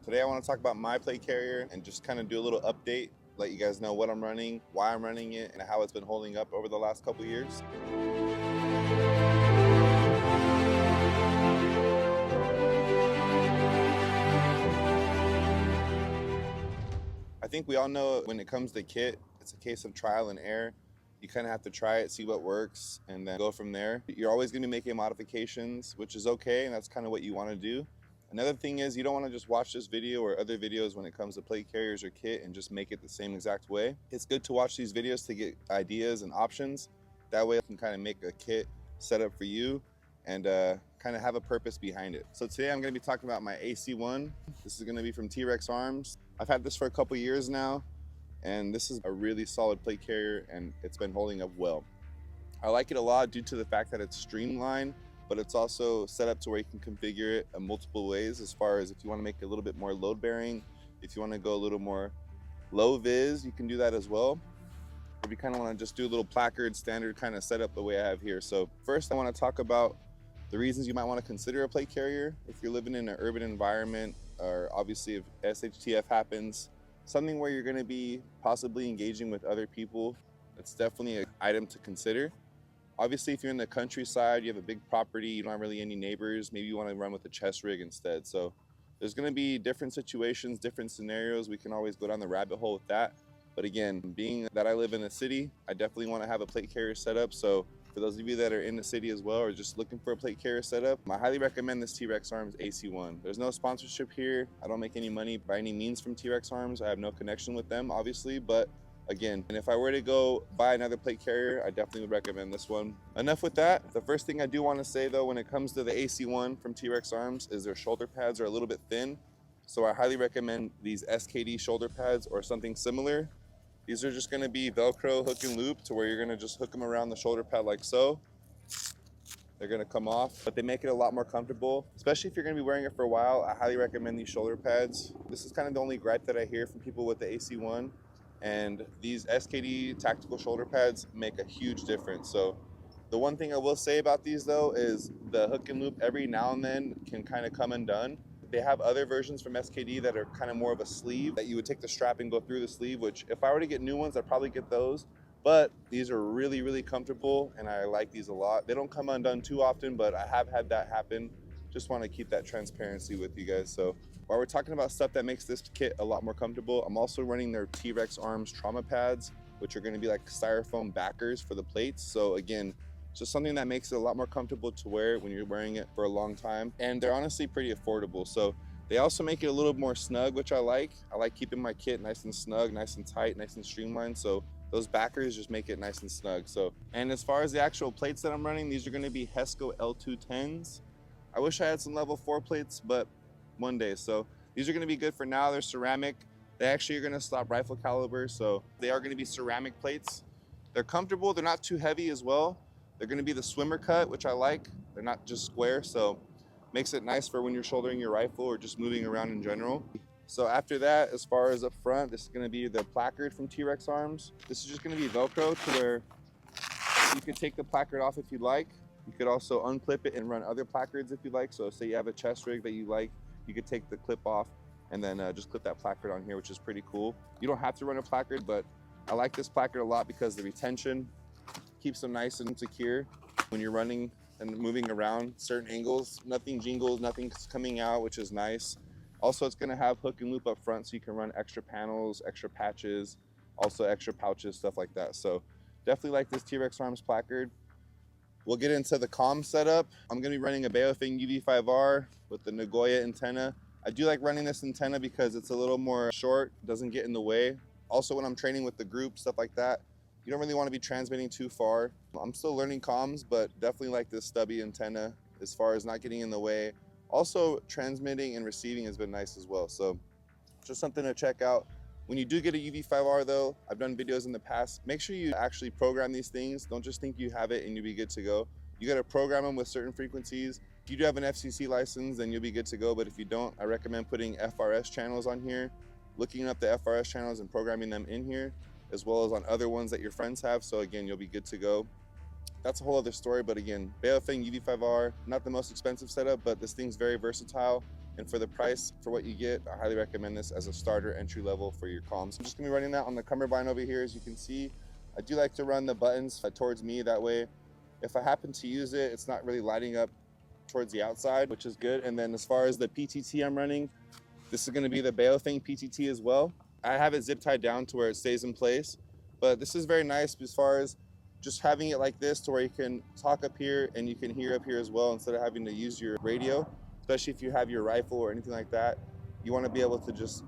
Today I want to talk about my plate carrier and just kind of do a little update, let you guys know what I'm running, why I'm running it, and how it's been holding up over the last couple years. I think we all know when it comes to kit, it's a case of trial and error. You kind of have to try it, see what works, and then go from there. You're always going to be making modifications, which is okay, and that's kind of what you want to do. Another thing is you don't want to just watch this video or other videos when it comes to plate carriers or kit and just make it the same exact way. It's good to watch these videos to get ideas and options. That way you can kind of make a kit setup for you and kind of have a purpose behind it. So today I'm going to be talking about my AC1. This is going to be from T.Rex Arms. I've had this for a couple years now, and this is a really solid plate carrier and it's been holding up well. I like it a lot due to the fact that it's streamlined, but it's also set up to where you can configure it in multiple ways, as far as if you want to make it a little bit more load bearing, if you want to go a little more low vis, you can do that as well. If you kind of want to just do a little placard standard kind of setup the way I have here. So first I want to talk about the reasons you might want to consider a plate carrier if you're living in an urban environment, or obviously if SHTF happens, something where you're going to be possibly engaging with other people. It's definitely an item to consider. Obviously, if you're in the countryside, you have a big property, you don't have really any neighbors, maybe you want to run with a chest rig instead. So there's going to be different situations, different scenarios. We can always go down the rabbit hole with that. But again, being that I live in the city, I definitely want to have a plate carrier setup. So for those of you that are in the city as well or just looking for a plate carrier setup, I highly recommend this T.Rex Arms AC1. There's no sponsorship here. I don't make any money by any means from T.Rex Arms. I have no connection with them, obviously, but again, and if I were to go buy another plate carrier, I definitely would recommend this one. Enough with that. The first thing I do want to say though, when it comes to the AC1 from T.Rex Arms, is their shoulder pads are a little bit thin. So I highly recommend these SKD shoulder pads or something similar. These are just going to be Velcro hook and loop to where you're going to just hook them around the shoulder pad like so. They're going to come off, but they make it a lot more comfortable, especially if you're going to be wearing it for a while. I highly recommend these shoulder pads. This is kind of the only gripe that I hear from people with the AC1, and these SKD tactical shoulder pads make a huge difference. So the one thing I will say about these though is the hook and loop every now and then can kind of come undone. They have other versions from SKD that are kind of more of a sleeve that you would take the strap and go through the sleeve, which if I were to get new ones, I'd probably get those. But these are really, really comfortable and I like these a lot. They don't come undone too often, but I have had that happen. Just want to keep that transparency with you guys. So while we're talking about stuff that makes this kit a lot more comfortable, I'm also running their T.Rex Arms trauma pads, which are going to be like styrofoam backers for the plates. So again, just something that makes it a lot more comfortable to wear when you're wearing it for a long time. And they're honestly pretty affordable. So they also make it a little more snug, which I like. I like keeping my kit nice and snug, nice and tight, nice and streamlined. So those backers just make it nice and snug. So, and as far as the actual plates that I'm running, these are going to be Hesco L210s. I wish I had some level 4 plates, but one day. So these are going to be good for now. They're ceramic. They actually are going to stop rifle caliber. So they are going to be ceramic plates. They're comfortable. They're not too heavy as well. They're going to be the swimmer cut, which I like. They're not just square, so makes it nice for when you're shouldering your rifle or just moving around in general. So after that, as far as up front, this is going to be the placard from T.Rex Arms. This is just going to be Velcro to where you could take the placard off if you'd like. You could also unclip it and run other placards if you like. So say you have a chest rig that you like, you could take the clip off and then just clip that placard on here, which is pretty cool. You don't have to run a placard, but I like this placard a lot because the retention keeps them nice and secure when you're running and moving around certain angles. Nothing jingles, nothing's coming out, which is nice. Also, it's going to have hook and loop up front so you can run extra panels, extra patches, also extra pouches, stuff like that. So definitely like this T.Rex Arms placard. We'll get into the comm setup. I'm going to be running a Baofeng UV5R with the Nagoya antenna. I do like running this antenna because it's a little more short, doesn't get in the way. Also, when I'm training with the group, stuff like that, you don't really want to be transmitting too far. I'm still learning comms, but definitely like this stubby antenna as far as not getting in the way. Also, transmitting and receiving has been nice as well. So just something to check out. When you do get a UV5R though, I've done videos in the past, make sure you actually program these things. Don't just think you have it and you'll be good to go. You got to program them with certain frequencies. If you do have an FCC license, then you'll be good to go. But if you don't, I recommend putting FRS channels on here, looking up the FRS channels and programming them in here, as well as on other ones that your friends have. So again, you'll be good to go. That's a whole other story, but again, Baofeng UV5R, not the most expensive setup, but this thing's very versatile. And for the price, for what you get, I highly recommend this as a starter entry level for your comms. I'm just gonna be running that on the cummerbund over here. As you can see, I do like to run the buttons towards me. That way, if I happen to use it, it's not really lighting up towards the outside, which is good. And then as far as the PTT I'm running, this is gonna be the Baofeng PTT as well. I have it zip tied down to where it stays in place, but this is very nice as far as just having it like this to where you can talk up here and you can hear up here as well instead of having to use your radio, especially if you have your rifle or anything like that. You want to be able to just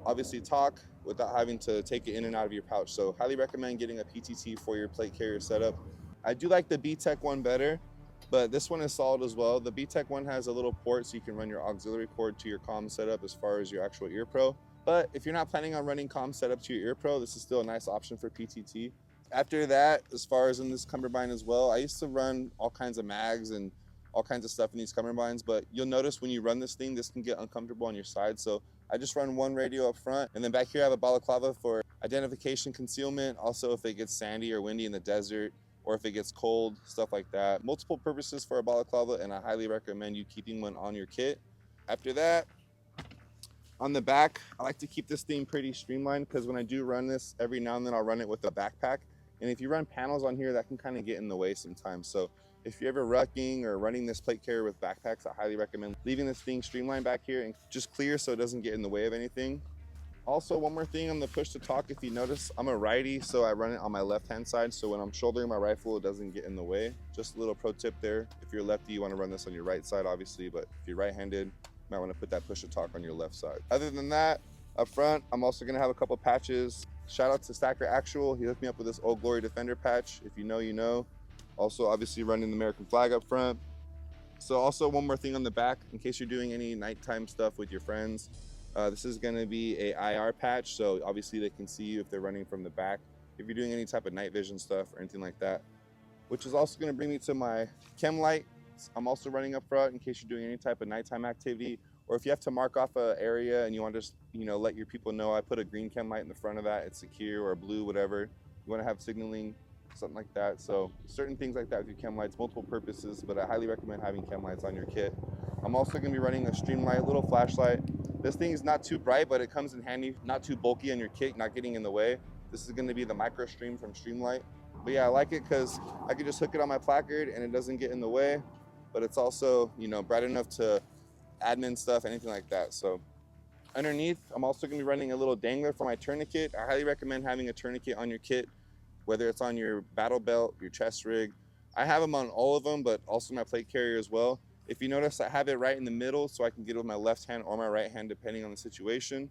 obviously talk without having to take it in and out of your pouch. So highly recommend getting a PTT for your plate carrier setup. I do like the B-Tech one better, but this one is solid as well. The B-Tech one has a little port so you can run your auxiliary cord to your comm setup as far as your actual ear pro. But if you're not planning on running comm setup to your ear pro, this is still a nice option for PTT. After that, as far as in this cummerbund as well, I used to run all kinds of mags and all kinds of stuff in these cummerbunds, but you'll notice when you run this thing, this can get uncomfortable on your side. So I just run one radio up front, and then back here I have a balaclava for identification concealment. Also, if it gets sandy or windy in the desert, or if it gets cold, stuff like that. Multiple purposes for a balaclava, and I highly recommend you keeping one on your kit. After that, on the back, I like to keep this thing pretty streamlined because when I do run this, every now and then I'll run it with a backpack. And if you run panels on here, that can kind of get in the way sometimes. So if you're ever rucking or running this plate carrier with backpacks, I highly recommend leaving this thing streamlined back here and just clear so it doesn't get in the way of anything. Also, one more thing on the push to talk, if you notice, I'm a righty, so I run it on my left-hand side. So when I'm shouldering my rifle, it doesn't get in the way. Just a little pro tip there. If you're lefty, you want to run this on your right side, obviously, but if you're right-handed, you might want to put that push to talk on your left side. Other than that, up front, I'm also going to have a couple patches. Shout out to Stacker Actual. He hooked me up with this Old Glory Defender patch. If you know, you know. Also, obviously running the American flag up front. So also one more thing on the back, in case you're doing any nighttime stuff with your friends, this is going to be a IR patch. So obviously they can see you if they're running from the back. If you're doing any type of night vision stuff or anything like that, which is also going to bring me to my Chem Light. I'm also running up front in case you're doing any type of nighttime activity, or if you have to mark off an area and you want to just, let your people know. I put a green Chem Light in the front of that. It's secure, or a blue, whatever. You want to have signaling, something like that. So certain things like that with your Chem Lights, multiple purposes, but I highly recommend having Chem Lights on your kit. I'm also going to be running a stream light, little flashlight. This thing is not too bright, but it comes in handy, not too bulky on your kit, not getting in the way. This is going to be the micro stream from Streamlight. But yeah, I like it because I can just hook it on my placard and it doesn't get in the way, but it's also, bright enough to admin stuff, anything like that. So underneath, I'm also going to be running a little dangler for my tourniquet. I highly recommend having a tourniquet on your kit, whether it's on your battle belt, your chest rig. I have them on all of them, but also my plate carrier as well. If you notice, I have it right in the middle so I can get it with my left hand or my right hand, depending on the situation.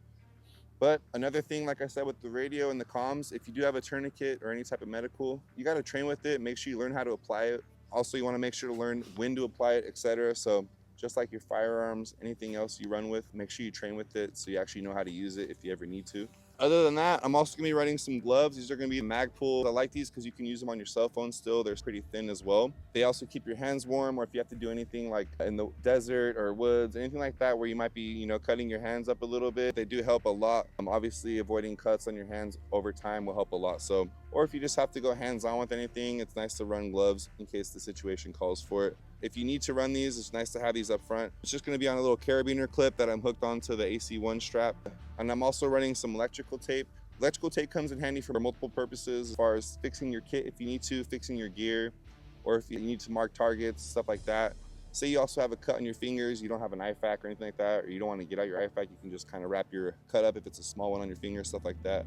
But another thing, like I said, with the radio and the comms, if you do have a tourniquet or any type of medical, you got to train with it. Make sure you learn how to apply it. Also, you want to make sure to learn when to apply it, etc. So just like your firearms, anything else you run with, make sure you train with it so you actually know how to use it if you ever need to. Other than that, I'm also going to be running some gloves. These are going to be Magpul. I like these because you can use them on your cell phone still. They're pretty thin as well. They also keep your hands warm, or if you have to do anything like in the desert or woods, anything like that where you might be, cutting your hands up a little bit. They do help a lot. Obviously, avoiding cuts on your hands over time will help a lot. So, or if you just have to go hands-on with anything, it's nice to run gloves in case the situation calls for it. If you need to run these, it's nice to have these up front. It's just going to be on a little carabiner clip that I'm hooked onto the AC1 strap. And I'm also running some electrical tape. Electrical tape comes in handy for multiple purposes, as far as fixing your kit if you need to, fixing your gear, or if you need to mark targets, stuff like that. Say you also have a cut on your fingers, you don't have an IFAK or anything like that, or you don't want to get out your IFAK, you can just kind of wrap your cut up if it's a small one on your finger, stuff like that.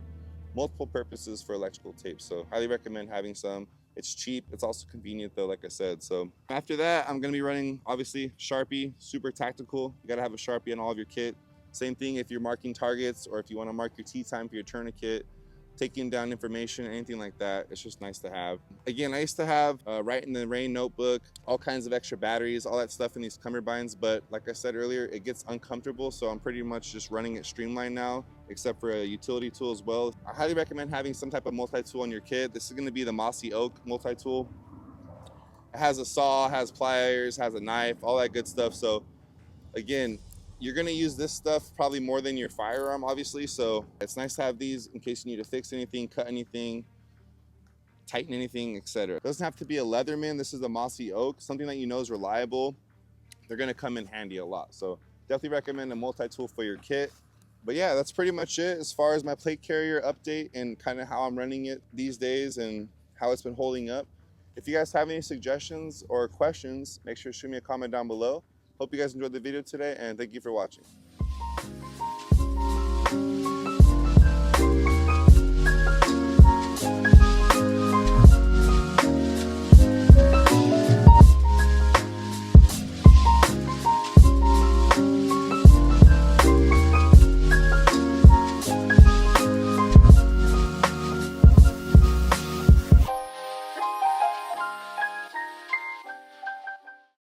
Multiple purposes for electrical tape, so highly recommend having some. It's cheap, it's also convenient though, like I said. So after that, I'm gonna be running, obviously, Sharpie, super tactical. You gotta have a Sharpie on all of your kit. Same thing if you're marking targets, or if you wanna mark your tee time for your tourniquet, taking down information, anything like that. It's just nice to have. Again, I used to have Write in the Rain notebook, all kinds of extra batteries, all that stuff in these cummerbunds, but like I said earlier, it gets uncomfortable, so I'm pretty much just running it streamlined now, except for a utility tool as well. I highly recommend having some type of multi-tool on your kit. This is gonna be the Mossy Oak multi-tool. It has a saw, has pliers, has a knife, all that good stuff. So again, you're gonna use this stuff probably more than your firearm, obviously. So it's nice to have these in case you need to fix anything, cut anything, tighten anything, etc. It doesn't have to be a Leatherman. This is a Mossy Oak, something that you know is reliable. They're gonna come in handy a lot. So Definitely recommend a multi-tool for your kit. But yeah, that's pretty much it as far as my plate carrier update and kind of how I'm running it these days and how it's been holding up. If you guys have any suggestions or questions, make sure to shoot me a comment down below. Hope you guys enjoyed the video today, and thank you for watching.